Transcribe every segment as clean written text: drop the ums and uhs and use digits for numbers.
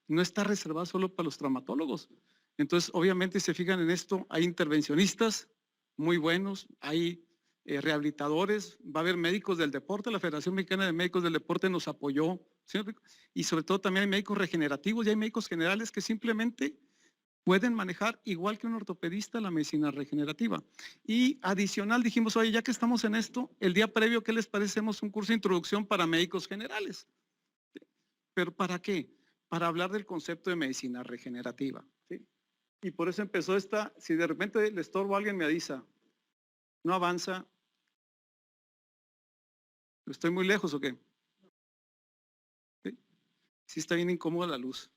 no está reservada solo para los traumatólogos. Entonces, obviamente, si se fijan en esto, hay intervencionistas muy buenos, hay rehabilitadores, va a haber médicos del deporte, la Federación Mexicana de Médicos del Deporte nos apoyó, ¿sí? Y sobre todo también hay médicos regenerativos y hay médicos generales que simplemente pueden manejar igual que un ortopedista la medicina regenerativa. Y adicional dijimos, oye, ya que estamos en esto, el día previo, ¿qué les parece? Hacemos un curso de introducción para médicos generales. ¿Pero para qué? Para hablar del concepto de medicina regenerativa. ¿Sí? Y por eso empezó esta, si de repente le estorbo a alguien me avisa, no avanza, ¿estoy muy lejos o qué? ¿Sí? Sí está bien incómoda la luz.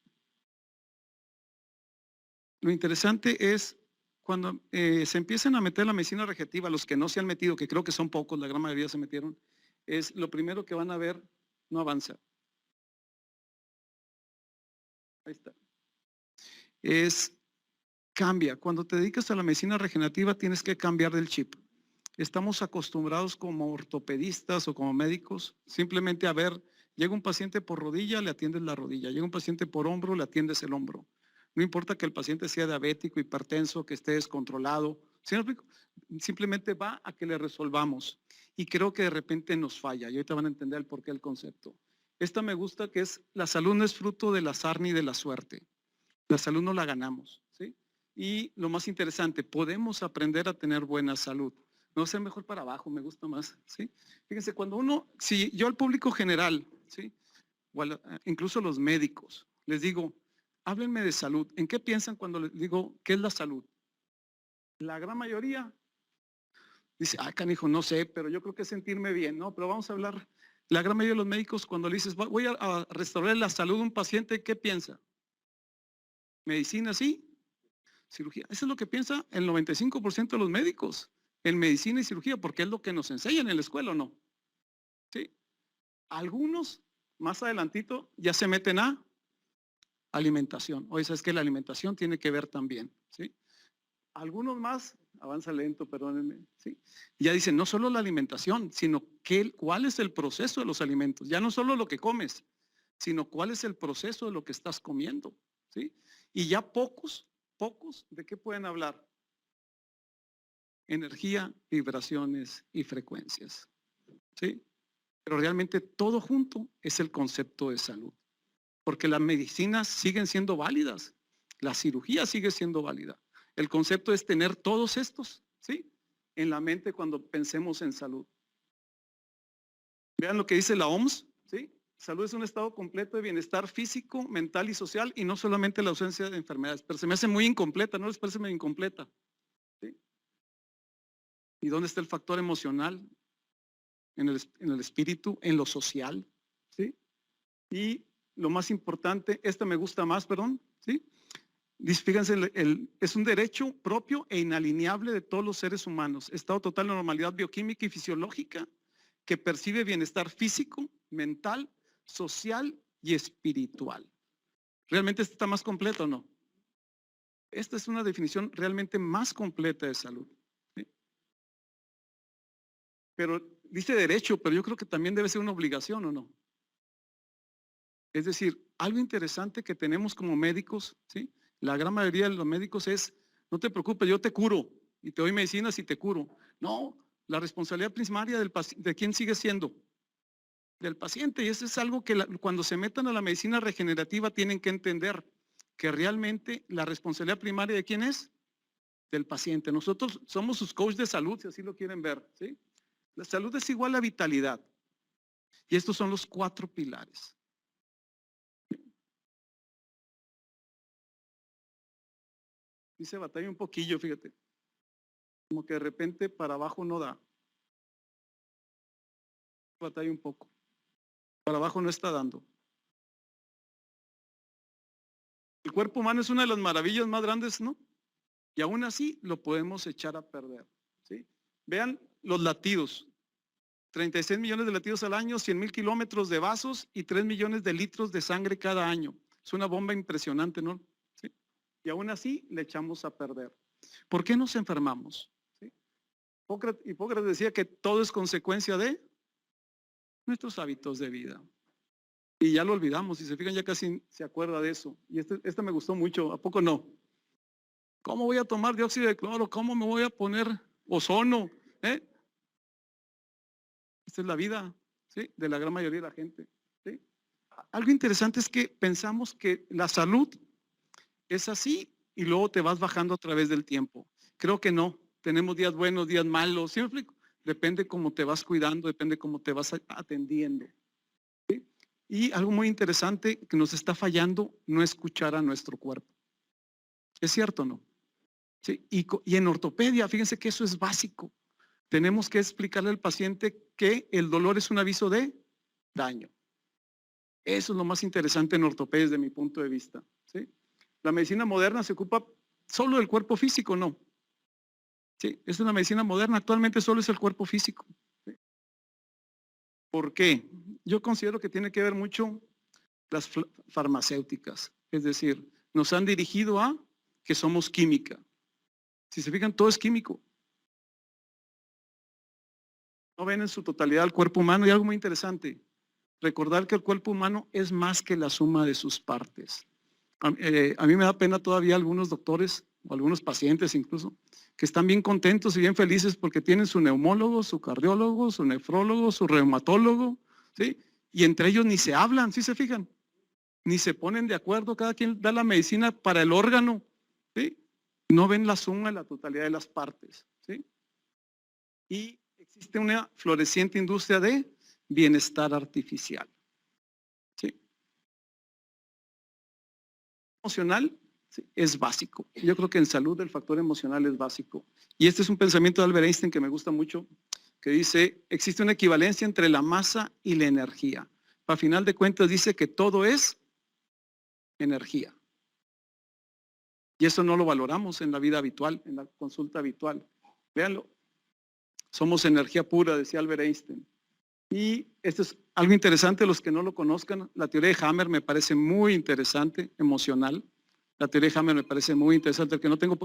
Lo interesante es cuando se empiezan a meter la medicina regenerativa, los que no se han metido, que creo que son pocos, la gran mayoría se metieron, es lo primero que van a ver, no avanza. Ahí está. Es cambia. Cuando te dedicas a la medicina regenerativa tienes que cambiar del chip. Estamos acostumbrados como ortopedistas o como médicos simplemente a ver, llega un paciente por rodilla, le atiendes la rodilla, llega un paciente por hombro, le atiendes el hombro. No importa que el paciente sea diabético, hipertenso, que esté descontrolado, simplemente va a que le resolvamos. Y creo que de repente nos falla, y ahorita van a entender el porqué del concepto. Esta me gusta, que es, la salud no es fruto del azar ni de la suerte. La salud no la ganamos, ¿sí? Y lo más interesante, podemos aprender a tener buena salud. No ser mejor para abajo, me gusta más, ¿sí? Fíjense, cuando uno, si yo al público general, ¿sí? O incluso los médicos, les digo, háblenme de salud. ¿En qué piensan cuando les digo qué es la salud? La gran mayoría dice, ah, canijo, no sé, pero yo creo que es sentirme bien, ¿no? Pero vamos a hablar, la gran mayoría de los médicos cuando le dices, voy a restaurar la salud de un paciente, ¿qué piensa? Medicina, sí, cirugía. Eso es lo que piensa el 95% de los médicos en medicina y cirugía, porque es lo que nos enseñan en la escuela, ¿o no? Sí. Algunos, más adelantito, ya se meten a alimentación. Oye, ¿sabes que la alimentación tiene que ver también? ¿Sí? Algunos más, avanza lento, perdónenme, ¿sí? Ya dicen, no solo la alimentación, sino cuál es el proceso de los alimentos. Ya no solo lo que comes, sino cuál es el proceso de lo que estás comiendo, ¿sí? Y ya pocos, ¿de qué pueden hablar? Energía, vibraciones y frecuencias, ¿sí? Pero realmente todo junto es el concepto de salud, porque las medicinas siguen siendo válidas, la cirugía sigue siendo válida. El concepto es tener todos estos, ¿sí? En la mente cuando pensemos en salud. Vean lo que dice la OMS, ¿sí? Salud es un estado completo de bienestar físico, mental y social, y no solamente la ausencia de enfermedades. Pero se me hace muy incompleta, ¿no les parece muy incompleta? ¿Sí? ¿Y dónde está el factor emocional? En el espíritu, en lo social, ¿sí? Y lo más importante, esta me gusta más, perdón, ¿sí? Fíjense, es un derecho propio e inalienable de todos los seres humanos, estado total de normalidad bioquímica y fisiológica, que percibe bienestar físico, mental, social y espiritual. ¿Realmente esta está más completa o no? Esta es una definición realmente más completa de salud, ¿sí? Pero dice derecho, pero yo creo que también debe ser una obligación, ¿o no? Es decir, algo interesante que tenemos como médicos, ¿sí? La gran mayoría de los médicos es, no te preocupes, yo te curo y te doy medicinas y te curo. No, la responsabilidad primaria de quién sigue siendo, del paciente. Y eso es algo que cuando se metan a la medicina regenerativa tienen que entender, que realmente la responsabilidad primaria de quién es, del paciente. Nosotros somos sus coaches de salud, si así lo quieren ver, ¿sí? La salud es igual a vitalidad. Y estos son los 4 pilares. Dice batalla un poquillo, fíjate. Como que de repente para abajo no da. Batalla un poco. Para abajo no está dando. El cuerpo humano es una de las maravillas más grandes, ¿no? Y aún así lo podemos echar a perder, ¿sí? Vean los latidos. 36 millones de latidos al año, 100,000 kilómetros de vasos y 3 millones de litros de sangre cada año. Es una bomba impresionante, ¿no? ¿Sí? Y aún así le echamos a perder. ¿Por qué nos enfermamos? ¿Sí? Hipócrates decía que todo es consecuencia de nuestros hábitos de vida. Y ya lo olvidamos, si se fijan ya casi se acuerda de eso. Y este me gustó mucho, ¿a poco no? ¿Cómo voy a tomar dióxido de cloro? ¿Cómo me voy a poner ozono? Esta es la vida, ¿sí? De la gran mayoría de la gente, ¿sí? Algo interesante es que pensamos que la salud es así y luego te vas bajando a través del tiempo. Creo que no. Tenemos días buenos, días malos, ¿sí me explico? Depende cómo te vas cuidando, depende cómo te vas atendiendo, ¿sí? Y algo muy interesante que nos está fallando, no escuchar a nuestro cuerpo. ¿Es cierto o no? ¿Sí? Y en ortopedia, fíjense que eso es básico. Tenemos que explicarle al paciente que el dolor es un aviso de daño. Eso es lo más interesante en ortopedia desde mi punto de vista, ¿sí? La medicina moderna se ocupa solo del cuerpo físico, ¿no? Sí, es una medicina moderna, actualmente solo es el cuerpo físico, ¿sí? ¿Por qué? Yo considero que tiene que ver mucho las farmacéuticas, es decir, nos han dirigido a que somos química. Si se fijan, todo es químico. No ven en su totalidad el cuerpo humano y algo muy interesante, recordar que el cuerpo humano es más que la suma de sus partes. A mí me da pena todavía algunos doctores o algunos pacientes incluso que están bien contentos y bien felices porque tienen su neumólogo, su cardiólogo, su nefrólogo, su reumatólogo, ¿sí? Y entre ellos ni se hablan, ¿sí se fijan? Ni se ponen de acuerdo, cada quien da la medicina para el órgano, ¿sí? No ven la suma de la totalidad de las partes, ¿sí? Y existe una floreciente industria de bienestar artificial, ¿sí? Emocional, ¿sí? Es básico. Yo creo que en salud el factor emocional es básico. Y este es un pensamiento de Albert Einstein que me gusta mucho, que dice, existe una equivalencia entre la masa y la energía. A final de cuentas dice que todo es energía. Y eso no lo valoramos en la vida habitual, en la consulta habitual. Véanlo. Somos energía pura, decía Albert Einstein. Y esto es algo interesante, los que no lo conozcan, la teoría de Hammer me parece muy interesante, emocional. La teoría de Hammer me parece muy interesante, el que no tengo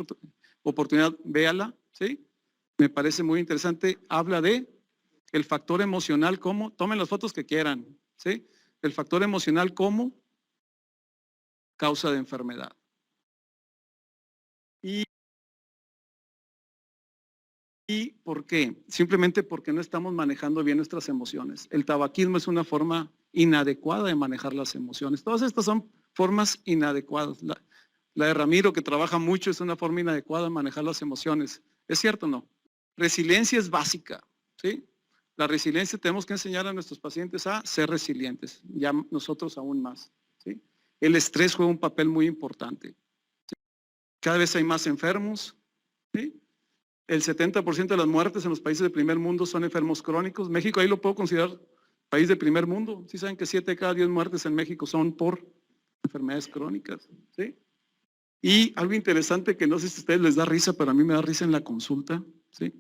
oportunidad, véala, ¿sí? Me parece muy interesante, habla de el factor emocional como, tomen las fotos que quieran, ¿sí? El factor emocional como causa de enfermedad. ¿Y por qué? Simplemente porque no estamos manejando bien nuestras emociones. El tabaquismo es una forma inadecuada de manejar las emociones. Todas estas son formas inadecuadas. La de Ramiro, que trabaja mucho, es una forma inadecuada de manejar las emociones. ¿Es cierto o no? Resiliencia es básica, ¿sí? La resiliencia tenemos que enseñar a nuestros pacientes a ser resilientes, ya nosotros aún más, ¿sí? El estrés juega un papel muy importante, ¿sí? Cada vez hay más enfermos, ¿sí? El 70% de las muertes en los países de primer mundo son enfermos crónicos. México ahí lo puedo considerar país de primer mundo. Sí saben que 7 de cada 10 muertes en México son por enfermedades crónicas, ¿sí? Y algo interesante que no sé si a ustedes les da risa, pero a mí me da risa en la consulta, ¿sí?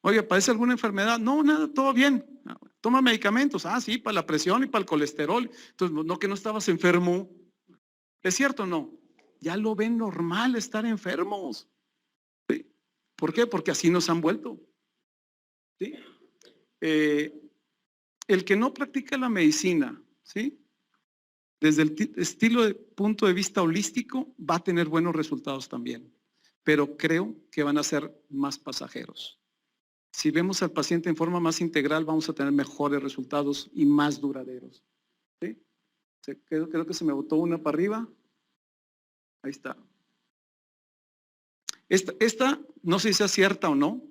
Oye, ¿padece alguna enfermedad? No, nada, todo bien. Toma medicamentos. Ah, sí, para la presión y para el colesterol. Entonces, no que no estabas enfermo. ¿Es cierto o no? Ya lo ven normal estar enfermos. ¿Sí? ¿Por qué? Porque así nos han vuelto, ¿sí? El que no practica la medicina, ¿sí? Desde el estilo de punto de vista holístico va a tener buenos resultados también, pero creo que van a ser más pasajeros. Si vemos al paciente en forma más integral, vamos a tener mejores resultados y más duraderos, ¿sí? Creo que se me botó una para arriba. Ahí está. Esta no sé si sea cierta o no,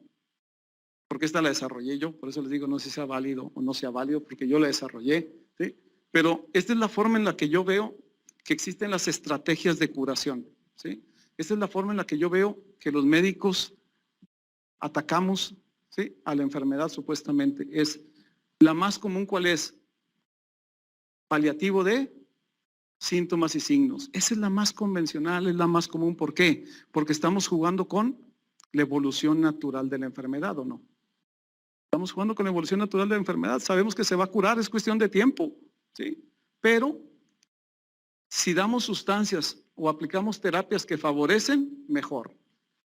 porque esta la desarrollé yo, por eso les digo no sé si sea válido o no sea válido, porque yo la desarrollé, ¿sí? Pero esta es la forma en la que yo veo que existen las estrategias de curación, ¿sí? Esta es la forma en la que yo veo que los médicos atacamos, ¿sí?, a la enfermedad supuestamente. Es la más común, ¿cuál es? Paliativo de síntomas y signos. Esa es la más convencional, es la más común. ¿Por qué? Porque estamos jugando con la evolución natural de la enfermedad, ¿o no? Estamos jugando con la evolución natural de la enfermedad. Sabemos que se va a curar, es cuestión de tiempo, ¿sí? Pero si damos sustancias o aplicamos terapias que favorecen, mejor.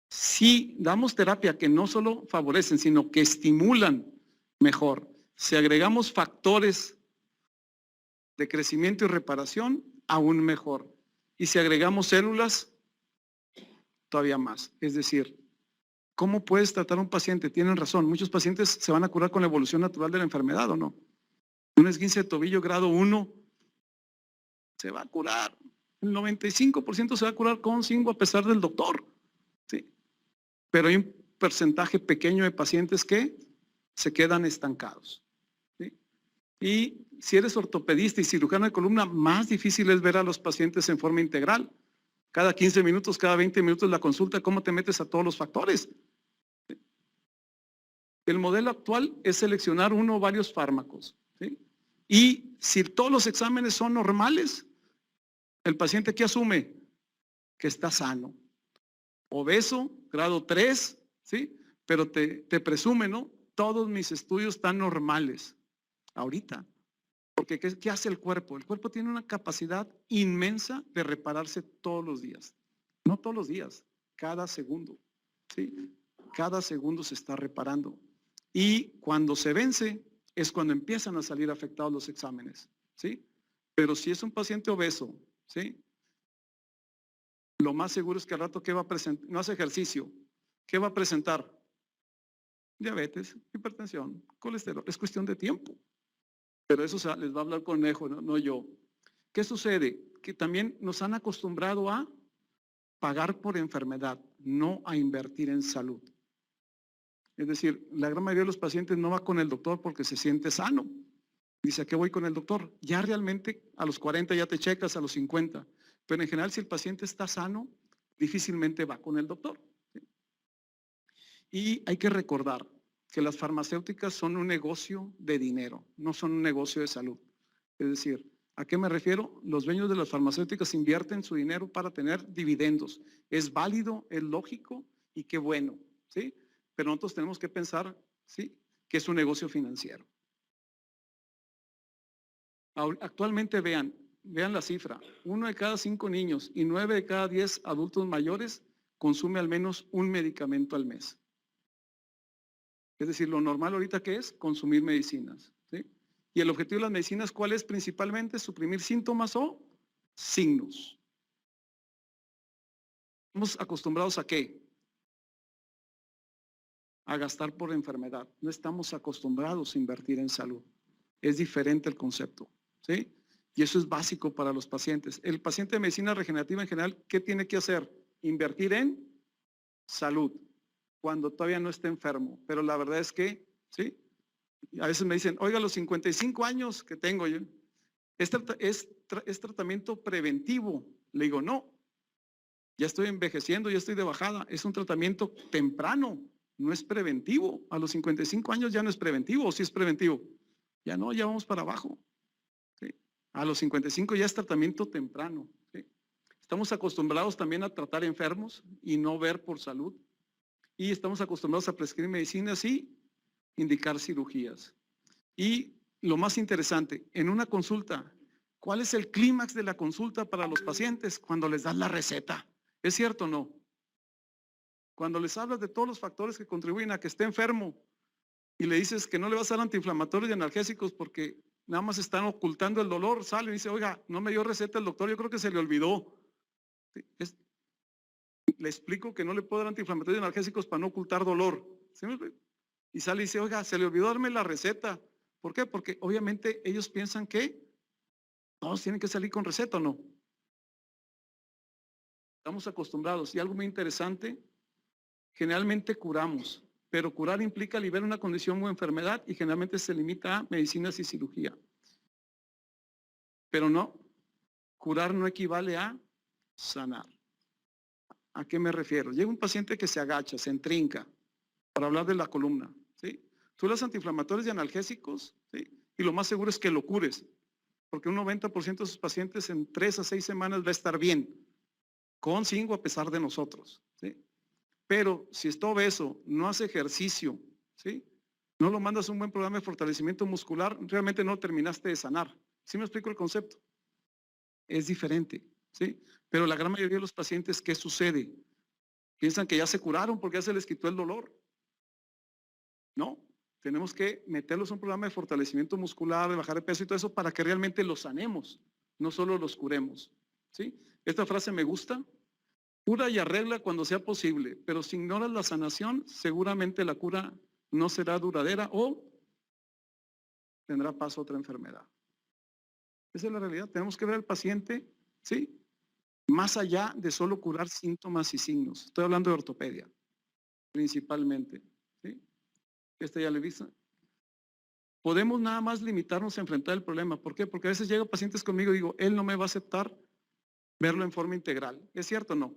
Si damos terapia que no solo favorecen, sino que estimulan, mejor. Si agregamos factores de crecimiento y reparación, aún mejor. Y si agregamos células, todavía más. Es decir, ¿cómo puedes tratar a un paciente? Tienen razón, muchos pacientes se van a curar con la evolución natural de la enfermedad, ¿o no? Un esguince de tobillo grado 1 se va a curar. El 95% se va a curar con Cingo a pesar del doctor. ¿Sí? Pero hay un porcentaje pequeño de pacientes que se quedan estancados. ¿Sí? Y si eres ortopedista y cirujano de columna, más difícil es ver a los pacientes en forma integral. Cada 15 minutos, cada 20 minutos la consulta, ¿cómo te metes a todos los factores? ¿Sí? El modelo actual es seleccionar uno o varios fármacos. ¿Sí? Y si todos los exámenes son normales, el paciente ¿qué asume? Que está sano. Obeso, grado 3, ¿sí? Pero te presume, ¿no? Todos mis estudios están normales. Ahorita. Porque ¿qué hace el cuerpo? El cuerpo tiene una capacidad inmensa de repararse todos los días. No todos los días, cada segundo. ¿Sí? Cada segundo se está reparando. Y cuando se vence es cuando empiezan a salir afectados los exámenes. ¿Sí? Pero si es un paciente obeso, ¿sí? Lo más seguro es que al rato ¿qué va a presentar? No hace ejercicio. ¿Qué va a presentar? Diabetes, hipertensión, colesterol. Es cuestión de tiempo. Pero eso les va a hablar Conejo, no yo. ¿Qué sucede? Que también nos han acostumbrado a pagar por enfermedad, no a invertir en salud. Es decir, la gran mayoría de los pacientes no va con el doctor porque se siente sano. Dice, ¿a qué voy con el doctor? Ya realmente a los 40 ya te checas, a los 50. Pero en general, si el paciente está sano, difícilmente va con el doctor. ¿Sí? Y hay que recordar que las farmacéuticas son un negocio de dinero, no son un negocio de salud. Es decir, ¿a qué me refiero? Los dueños de las farmacéuticas invierten su dinero para tener dividendos. Es válido, es lógico y qué bueno, ¿sí? Pero nosotros tenemos que pensar, ¿sí?, que es un negocio financiero. Actualmente vean la cifra, 1 de cada 5 niños y 9 de cada 10 adultos mayores consume al menos un medicamento al mes. Es decir, lo normal ahorita ¿qué es? Consumir medicinas. ¿Sí? Y el objetivo de las medicinas, ¿cuál es principalmente? Suprimir síntomas o signos. Estamos acostumbrados ¿a qué? A gastar por enfermedad. No estamos acostumbrados a invertir en salud. Es diferente el concepto. ¿Sí? Y eso es básico para los pacientes. El paciente de medicina regenerativa en general, ¿qué tiene que hacer? Invertir en salud, cuando todavía no está enfermo. Pero la verdad es que, ¿sí? A veces me dicen, oiga, los 55 años que tengo yo, ¿es tratamiento preventivo? Le digo, no, ya estoy envejeciendo, ya estoy de bajada. Es un tratamiento temprano, no es preventivo. A los 55 años ya no es preventivo, ¿o sí es preventivo? Ya no, ya vamos para abajo. ¿Sí? A los 55 ya es tratamiento temprano. ¿Sí? Estamos acostumbrados también a tratar enfermos y no ver por salud. Y estamos acostumbrados a prescribir medicinas y indicar cirugías. Y lo más interesante, en una consulta, ¿cuál es el clímax de la consulta para los pacientes? Cuando les das la receta. ¿Es cierto o no? Cuando les hablas de todos los factores que contribuyen a que esté enfermo y le dices que no le vas a dar antiinflamatorios y analgésicos porque nada más están ocultando el dolor, sale y dice, oiga, no me dio receta el doctor, yo creo que se le olvidó. Le explico que no le puedo dar antiinflamatorios y analgésicos para no ocultar dolor. ¿Sí? Y sale y dice, oiga, se le olvidó darme la receta. ¿Por qué? Porque obviamente ellos piensan que todos tienen que salir con receta, ¿o no? Estamos acostumbrados. Y algo muy interesante, generalmente curamos, pero curar implica aliviar una condición o enfermedad y generalmente se limita a medicinas y cirugía. Pero no, curar no equivale a sanar. ¿A qué me refiero? Llega un paciente que se agacha, se entrinca, para hablar de la columna, ¿sí? Tú das antiinflamatorios y analgésicos, ¿sí? Y lo más seguro es que lo cures, porque un 90% de sus pacientes en 3 a 6 semanas va a estar bien, con Cingo a pesar de nosotros, ¿sí? Pero si está obeso, no hace ejercicio, ¿sí? No lo mandas a un buen programa de fortalecimiento muscular, realmente no terminaste de sanar. ¿Sí me explico el concepto? Es diferente, ¿sí? Pero la gran mayoría de los pacientes, ¿qué sucede? Piensan que ya se curaron porque ya se les quitó el dolor. No, Tenemos que meterlos en un programa de fortalecimiento muscular, de bajar de peso y todo eso para que realmente los sanemos, no solo los curemos. ¿Sí? Esta frase me gusta. Cura y arregla cuando sea posible, pero si ignoras la sanación, seguramente la cura no será duradera o tendrá paso a otra enfermedad. Esa es la realidad. Tenemos que ver al paciente, ¿sí? Más allá de solo curar síntomas y signos. Estoy hablando de ortopedia, principalmente. ¿Sí? Ya le viste. Podemos nada más limitarnos a enfrentar el problema. ¿Por qué? Porque a veces llegan pacientes conmigo y digo, él no me va a aceptar verlo en forma integral. ¿Es cierto o no?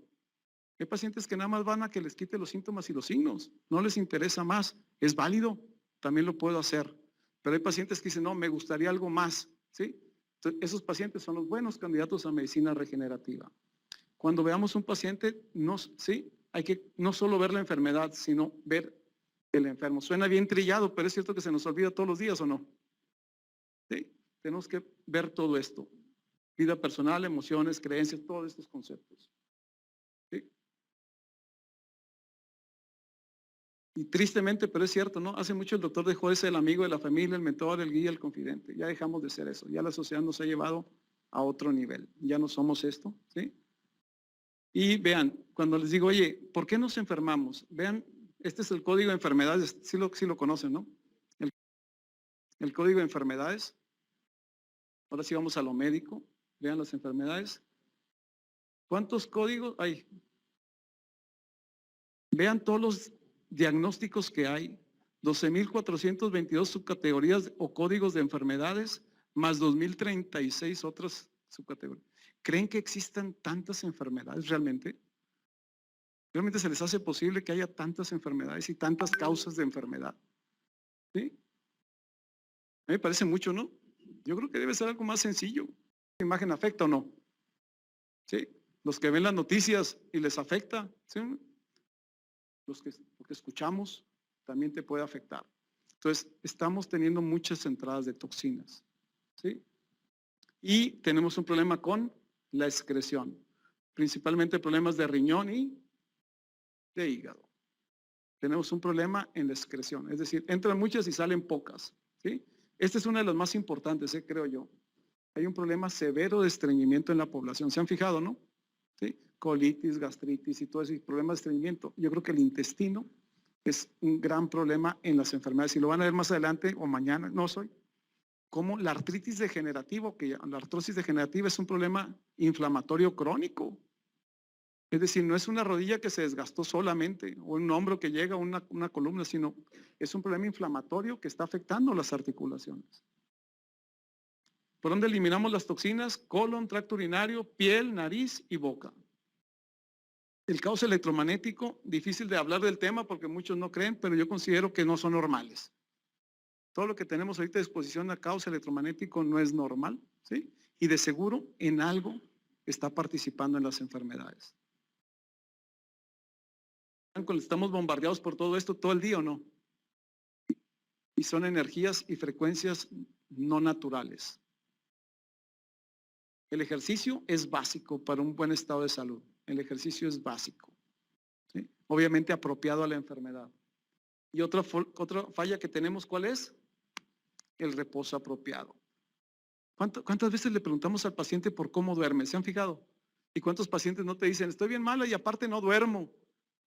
Hay pacientes que nada más van a que les quite los síntomas y los signos. No les interesa más. Es válido. También lo puedo hacer. Pero hay pacientes que dicen, no, me gustaría algo más. ¿Sí? Entonces, esos pacientes son los buenos candidatos a medicina regenerativa. Cuando veamos un paciente, ¿sí? Hay que no solo ver la enfermedad, sino ver el enfermo. Suena bien trillado, pero es cierto que se nos olvida todos los días, ¿o no? ¿Sí? Tenemos que ver todo esto. Vida personal, emociones, creencias, todos estos conceptos. ¿Sí? Y tristemente, pero es cierto, ¿no? Hace mucho el doctor dejó de ser el amigo de la familia, el mentor, el guía, el confidente. Ya dejamos de ser eso. Ya la sociedad nos ha llevado a otro nivel. Ya no somos esto, ¿sí? Y vean, cuando les digo, oye, ¿por qué nos enfermamos? Vean, este es el código de enfermedades, sí lo conocen, ¿no? El código de enfermedades. Ahora sí vamos a lo médico. Vean las enfermedades. ¿Cuántos códigos hay? Vean todos los diagnósticos que hay. 12.422 subcategorías o códigos de enfermedades, más 2.036 otras subcategorías. ¿Creen que existan tantas enfermedades realmente? ¿Realmente se les hace posible que haya tantas enfermedades y tantas causas de enfermedad? ¿Sí? A mí me parece mucho, ¿no? Yo creo que debe ser algo más sencillo. ¿La imagen afecta o no? ¿Sí? Los que ven las noticias y les afecta, ¿sí? Lo que escuchamos también te puede afectar. Entonces, estamos teniendo muchas entradas de toxinas, ¿sí? Y tenemos un problema con la excreción, principalmente problemas de riñón y de hígado. Tenemos un problema en la excreción, es decir, entran muchas y salen pocas, ¿sí? Esta es una de las más importantes, creo yo. Hay un problema severo de estreñimiento en la población. ¿Se han fijado, no? ¿Sí? Colitis, gastritis y todo ese problema de estreñimiento. Yo creo que el intestino es un gran problema en las enfermedades. Y lo van a ver más adelante o mañana, como la artritis degenerativa, que la artrosis degenerativa es un problema inflamatorio crónico. Es decir, no es una rodilla que se desgastó solamente, o un hombro que llega, una columna, sino es un problema inflamatorio que está afectando las articulaciones. ¿Por dónde eliminamos las toxinas? Colon, tracto urinario, piel, nariz y boca. El caos electromagnético, difícil de hablar del tema porque muchos no creen, pero yo considero que no son normales. Todo lo que tenemos ahorita a disposición a caos electromagnético no es normal, ¿sí? Y de seguro en algo está participando en las enfermedades. ¿Estamos bombardeados por todo esto todo el día o no? Y son energías y frecuencias no naturales. El ejercicio es básico para un buen estado de salud. El ejercicio es básico, ¿sí? Obviamente apropiado a la enfermedad. Y otra falla que tenemos, ¿cuál es? El reposo apropiado. ¿Cuántas veces le preguntamos al paciente por cómo duerme? ¿Se han fijado? ¿Y cuántos pacientes no te dicen, estoy bien mala y aparte no duermo?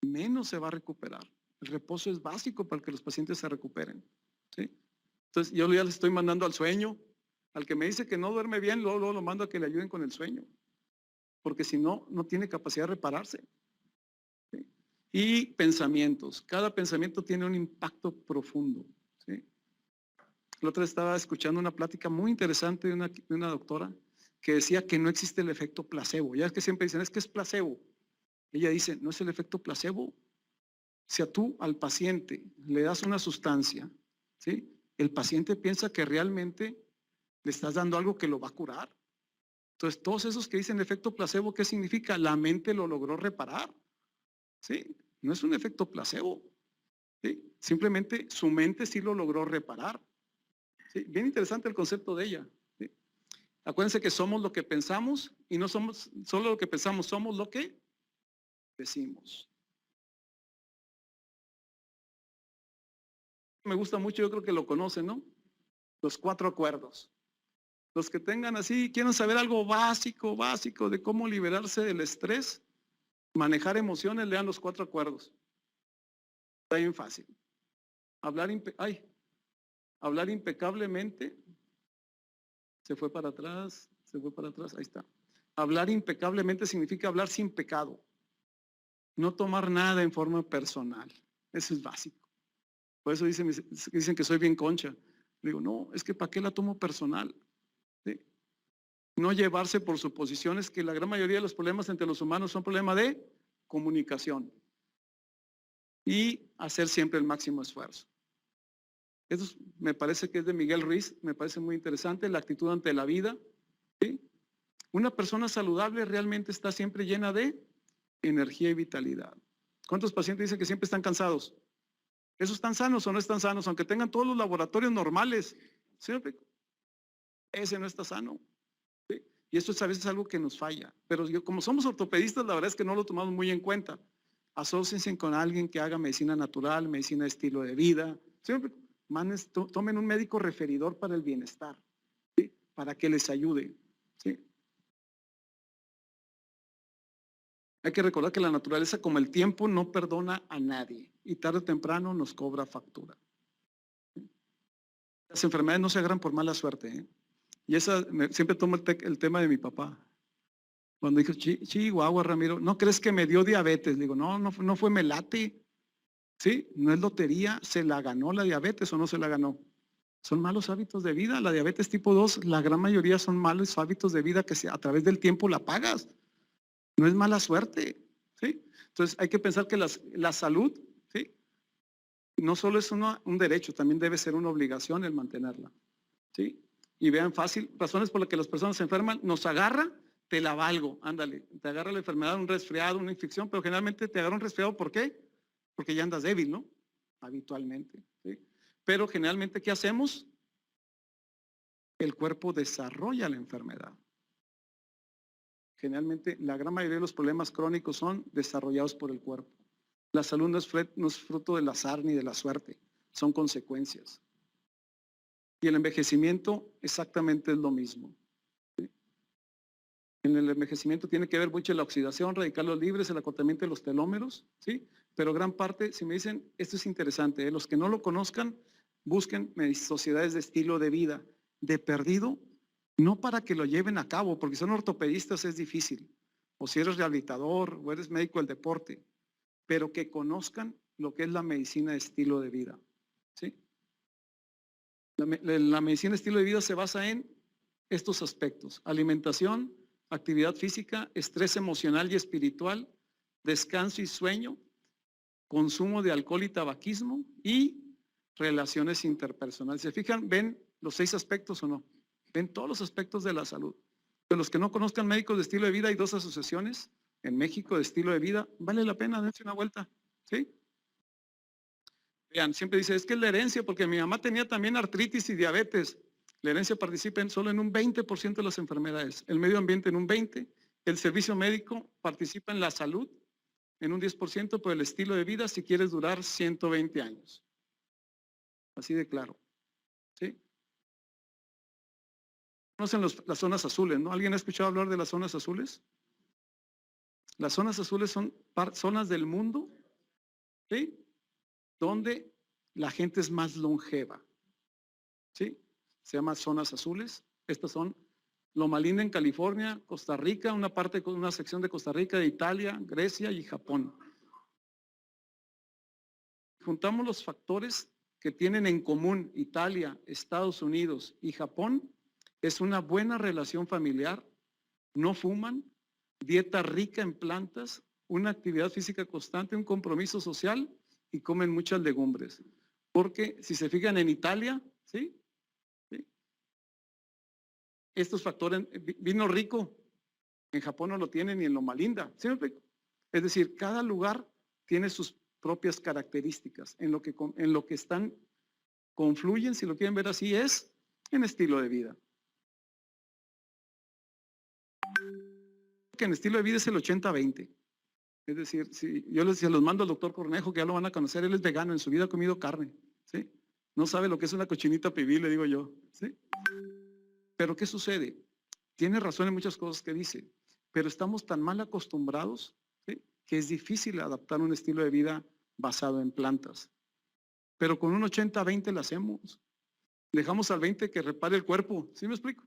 Menos se va a recuperar. El reposo es básico para que los pacientes se recuperen, ¿sí? Entonces yo ya les estoy mandando al sueño. Al que me dice que no duerme bien, luego lo mando a que le ayuden con el sueño. Porque si no, no tiene capacidad de repararse, ¿sí? Y pensamientos. Cada pensamiento tiene un impacto profundo, ¿sí? La otra vez estaba escuchando una plática muy interesante de una doctora que decía que no existe el efecto placebo. Ya es que siempre dicen, es que es placebo. Ella dice, no es el efecto placebo. Si a tú al paciente le das una sustancia, ¿sí? El paciente piensa que realmente le estás dando algo que lo va a curar. Entonces, todos esos que dicen efecto placebo, ¿qué significa? La mente lo logró reparar, ¿sí? No es un efecto placebo, ¿sí? Simplemente su mente sí lo logró reparar, ¿sí? Bien interesante el concepto de ella, ¿sí? Acuérdense que somos lo que pensamos y no somos solo lo que pensamos, somos lo que decimos. Me gusta mucho, yo creo que lo conocen, ¿no? Los 4 acuerdos. Los que tengan así, quieren saber algo básico de cómo liberarse del estrés, manejar emociones, lean los 4 acuerdos. Está bien fácil. Hablar impecablemente. Se fue para atrás, ahí está. Hablar impecablemente significa hablar sin pecado. No tomar nada en forma personal. Eso es básico. Por eso dicen que soy bien concha. Le digo, no, es que ¿para qué la tomo personal? ¿Sí? No llevarse por suposiciones, que la gran mayoría de los problemas entre los humanos son problemas de comunicación. Y hacer siempre el máximo esfuerzo. Eso me parece que es de Miguel Ruiz, me parece muy interesante, la actitud ante la vida. ¿Sí? Una persona saludable realmente está siempre llena de energía y vitalidad. ¿Cuántos pacientes dicen que siempre están cansados? ¿Esos están sanos o no están sanos? Aunque tengan todos los laboratorios normales. ¿Sí? Ese no está sano. ¿Sí? Y esto es a veces algo que nos falla. Pero como somos ortopedistas, la verdad es que no lo tomamos muy en cuenta. Asóciense con alguien que haga medicina natural, medicina de estilo de vida. ¿Sí? Tomen un médico referidor para el bienestar, ¿sí? Para que les ayude. ¿Sí? Hay que recordar que la naturaleza, como el tiempo, no perdona a nadie y tarde o temprano nos cobra factura. Las enfermedades no se agarran por mala suerte, ¿eh? Y siempre tomo el tema de mi papá. Cuando dijo, Chihuahua, Ramiro, ¿no crees que me dio diabetes? Digo, no fue melate. ¿Sí? No es lotería, ¿se la ganó la diabetes o no se la ganó? Son malos hábitos de vida. La diabetes tipo 2, la gran mayoría son malos hábitos de vida que a través del tiempo la pagas. No es mala suerte. ¿Sí? Entonces hay que pensar que la salud, ¿sí? No solo es un derecho, también debe ser una obligación el mantenerla. ¿Sí? Y vean fácil, razones por las que las personas se enferman, nos agarra, te la valgo, ándale, te agarra la enfermedad, un resfriado, una infección, pero generalmente te agarra un resfriado, ¿por qué? Porque ya andas débil, ¿no? Habitualmente. ¿Sí? Pero generalmente, ¿qué hacemos? El cuerpo desarrolla la enfermedad. Generalmente, la gran mayoría de los problemas crónicos son desarrollados por el cuerpo. La salud no es fruto del azar ni de la suerte, son consecuencias. Y el envejecimiento exactamente es lo mismo. ¿Sí? En el envejecimiento tiene que ver mucho la oxidación, radicales libres, el acortamiento de los telómeros, ¿sí? Pero gran parte, si me dicen, esto es interesante, los que no lo conozcan, busquen sociedades de estilo de vida, de perdido, no para que lo lleven a cabo, porque son ortopedistas es difícil, o si eres rehabilitador, o eres médico del deporte, pero que conozcan lo que es la medicina de estilo de vida, ¿sí? La medicina de estilo de vida se basa en estos aspectos: alimentación, actividad física, estrés emocional y espiritual, descanso y sueño, consumo de alcohol y tabaquismo y relaciones interpersonales. ¿Se fijan? ¿Ven los 6 aspectos o no? Ven todos los aspectos de la salud. De los que no conozcan médicos de estilo de vida, hay 2 asociaciones en México de estilo de vida. Vale la pena, dense una vuelta. ¿Sí? Vean, siempre dice, es que es la herencia, porque mi mamá tenía también artritis y diabetes. La herencia participa solo en un 20% de las enfermedades, el medio ambiente en un 20%, el servicio médico participa en la salud en un 10%, por el estilo de vida si quieres durar 120 años. Así de claro. ¿Sí? Conocen las zonas azules, ¿no? ¿Alguien ha escuchado hablar de las zonas azules? Las zonas azules son zonas del mundo, ¿sí? Donde la gente es más longeva. ¿Sí? Se llama zonas azules. Estas son Loma Linda en California, Costa Rica, una sección de Costa Rica, de Italia, Grecia y Japón. Juntamos los factores que tienen en común Italia, Estados Unidos y Japón. Es una buena relación familiar, no fuman, dieta rica en plantas, una actividad física constante, un compromiso social y comen muchas legumbres. Porque si se fijan en Italia, ¿sí? Estos factores, vino rico, en Japón no lo tienen ni en Loma Linda. ¿Sí? Es decir, cada lugar tiene sus propias características. En lo que están, confluyen, si lo quieren ver así, es en estilo de vida. Que en estilo de vida es el 80-20. Es decir, si yo les los mando al doctor Cornejo, que ya lo van a conocer, él es vegano, en su vida ha comido carne. ¿Sí? No sabe lo que es una cochinita pibil, le digo yo. ¿Sí? Pero ¿qué sucede? Tiene razón en muchas cosas que dice, pero estamos tan mal acostumbrados, ¿sí?, que es difícil adaptar un estilo de vida basado en plantas. Pero con un 80-20 lo hacemos. Dejamos al 20 que repare el cuerpo. ¿Sí me explico?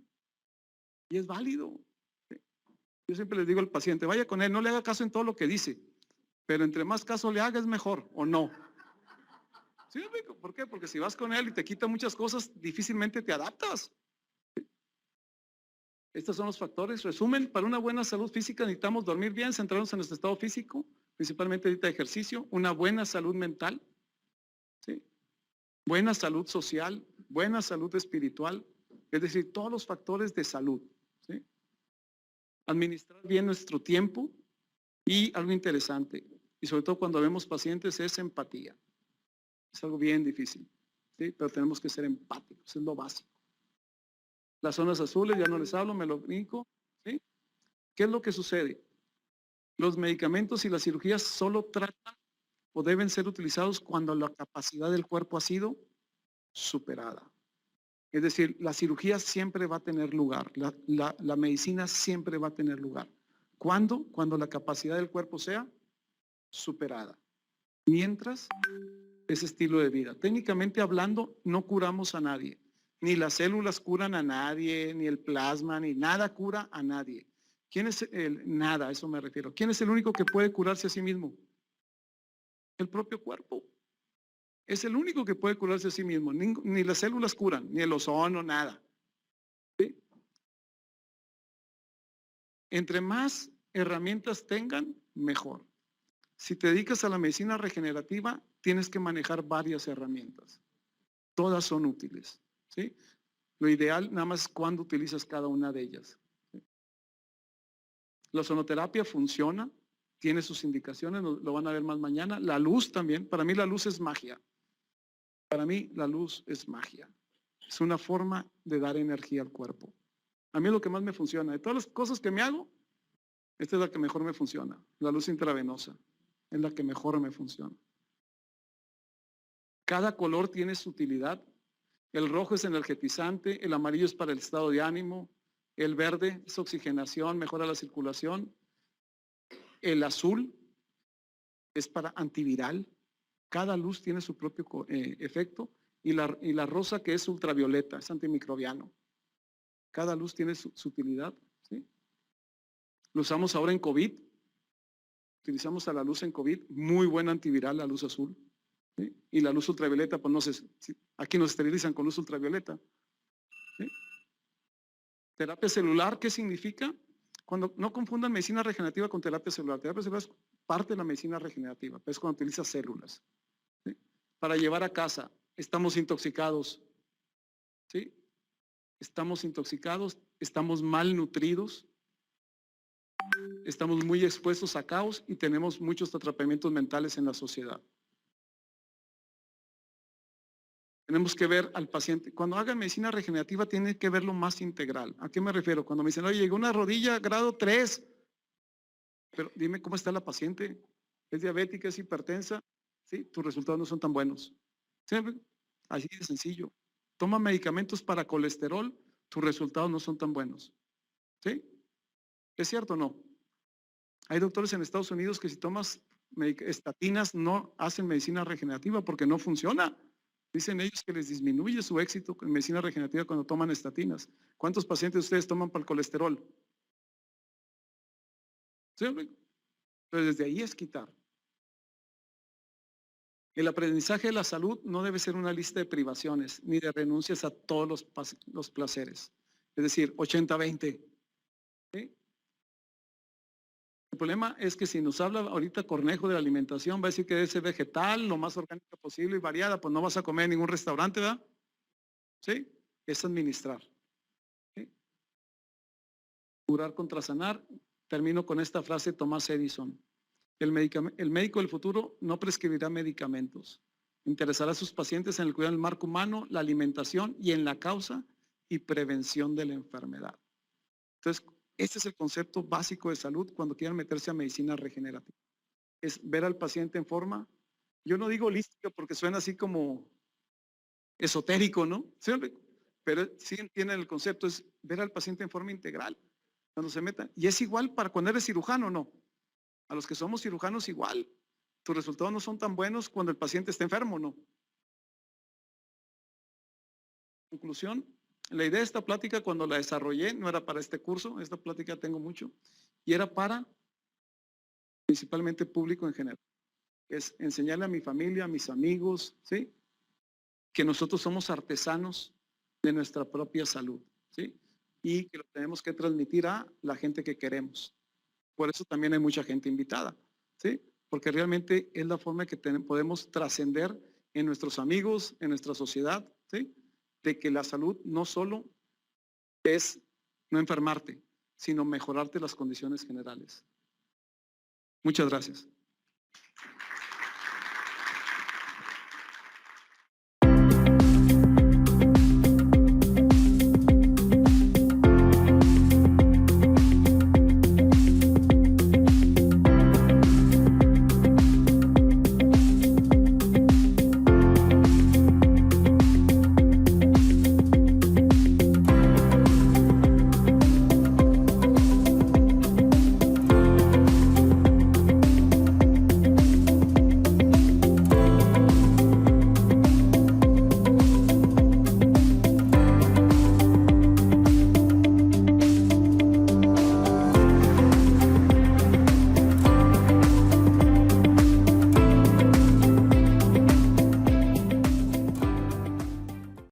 Y es válido. ¿Sí? Yo siempre les digo al paciente, vaya con él, no le haga caso en todo lo que dice, pero entre más caso le haga es mejor, ¿o no? ¿Sí me explico? ¿Por qué? Porque si vas con él y te quita muchas cosas, difícilmente te adaptas. Estos son los factores. Resumen, para una buena salud física necesitamos dormir bien, centrarnos en nuestro estado físico, principalmente ahorita ejercicio, una buena salud mental, ¿sí?, buena salud social, buena salud espiritual, es decir, todos los factores de salud, ¿sí? Administrar bien nuestro tiempo y algo interesante, y sobre todo cuando vemos pacientes, es empatía. Es algo bien difícil, ¿sí?, pero tenemos que ser empáticos, es lo básico. Las zonas azules, ya no les hablo, me lo brinco, ¿sí? ¿Qué es lo que sucede? Los medicamentos y las cirugías solo tratan o deben ser utilizados cuando la capacidad del cuerpo ha sido superada. Es decir, la cirugía siempre va a tener lugar, la medicina siempre va a tener lugar. ¿Cuándo? Cuando la capacidad del cuerpo sea superada. Mientras, ese estilo de vida. Técnicamente hablando, no curamos a nadie. Ni las células curan a nadie, ni el plasma, ni nada cura a nadie. ¿Quién es el nada? A eso me refiero. ¿Quién es el único que puede curarse a sí mismo? El propio cuerpo. Es el único que puede curarse a sí mismo. Ni las células curan, ni el ozono, nada. ¿Sí? Entre más herramientas tengan, mejor. Si te dedicas a la medicina regenerativa, tienes que manejar varias herramientas. Todas son útiles, ¿sí? Lo ideal nada más es cuando utilizas cada una de ellas. ¿Sí? La ozonoterapia funciona, tiene sus indicaciones, lo van a ver más mañana. La luz también, para mí la luz es magia. Para mí la luz es magia. Es una forma de dar energía al cuerpo. A mí es lo que más me funciona. De todas las cosas que me hago, esta es la que mejor me funciona. La luz intravenosa es la que mejor me funciona. Cada color tiene su utilidad. El rojo es energetizante, el amarillo es para el estado de ánimo, el verde es oxigenación, mejora la circulación, el azul es para antiviral. Cada luz tiene su propio efecto y la rosa, que es ultravioleta, es antimicrobiano. Cada luz tiene su utilidad, ¿sí? Lo usamos ahora en COVID. Utilizamos a la luz en COVID, muy buena antiviral la luz azul. ¿Sí? Y la luz ultravioleta, pues no sé, aquí nos esterilizan con luz ultravioleta. ¿Sí? Terapia celular, ¿qué significa? Cuando no confundan medicina regenerativa con terapia celular. Terapia celular es parte de la medicina regenerativa, pero es cuando utiliza células. ¿Sí? Para llevar a casa, estamos intoxicados. ¿Sí? Estamos intoxicados, estamos malnutridos, estamos muy expuestos a caos y tenemos muchos atrapamientos mentales en la sociedad. Tenemos que ver al paciente. Cuando hagan medicina regenerativa, tiene que verlo más integral. ¿A qué me refiero? Cuando me dicen, oye, llegó una rodilla grado 3, pero dime cómo está la paciente. ¿Es diabética, es hipertensa? ¿Sí? Tus resultados no son tan buenos. ¿Sí? Así de sencillo. Toma medicamentos para colesterol, tus resultados no son tan buenos. ¿Sí? ¿Es cierto o no? Hay doctores en Estados Unidos que si tomas estatinas no hacen medicina regenerativa porque no funciona. Dicen ellos que les disminuye su éxito en medicina regenerativa cuando toman estatinas. ¿Cuántos pacientes ustedes toman para el colesterol? ¿Sí? Pero desde ahí es quitar. El aprendizaje de la salud no debe ser una lista de privaciones ni de renuncias a todos los placeres. Es decir, 80-20. ¿Sí? El problema es que si nos habla ahorita Cornejo de la alimentación, va a decir que debe ser vegetal, lo más orgánica posible y variada, pues no vas a comer en ningún restaurante, ¿verdad? ¿Sí? Es administrar. ¿Sí? Curar contra sanar. Termino con esta frase de Thomas Edison. El médico del futuro no prescribirá medicamentos. Interesará a sus pacientes en el cuidado del marco humano, la alimentación y en la causa y prevención de la enfermedad. Entonces, este es el concepto básico de salud cuando quieran meterse a medicina regenerativa. Es ver al paciente en forma, yo no digo holística porque suena así como esotérico, ¿no? ¿Sí? Pero sí entienden el concepto, es ver al paciente en forma integral, cuando se metan. Y es igual para cuando eres cirujano, ¿no? A los que somos cirujanos igual. Tus resultados no son tan buenos cuando el paciente está enfermo, ¿no? Conclusión, la idea de esta plática cuando la desarrollé no era para este curso, esta plática tengo mucho, y era para principalmente público en general. Es enseñarle a mi familia, a mis amigos, ¿sí? Que nosotros somos artesanos de nuestra propia salud, ¿sí? Y que lo tenemos que transmitir a la gente que queremos. Por eso también hay mucha gente invitada, ¿sí? Porque realmente es la forma que podemos trascender en nuestros amigos, en nuestra sociedad, ¿sí? De que la salud no solo es no enfermarte, sino mejorarte las condiciones generales. Muchas gracias.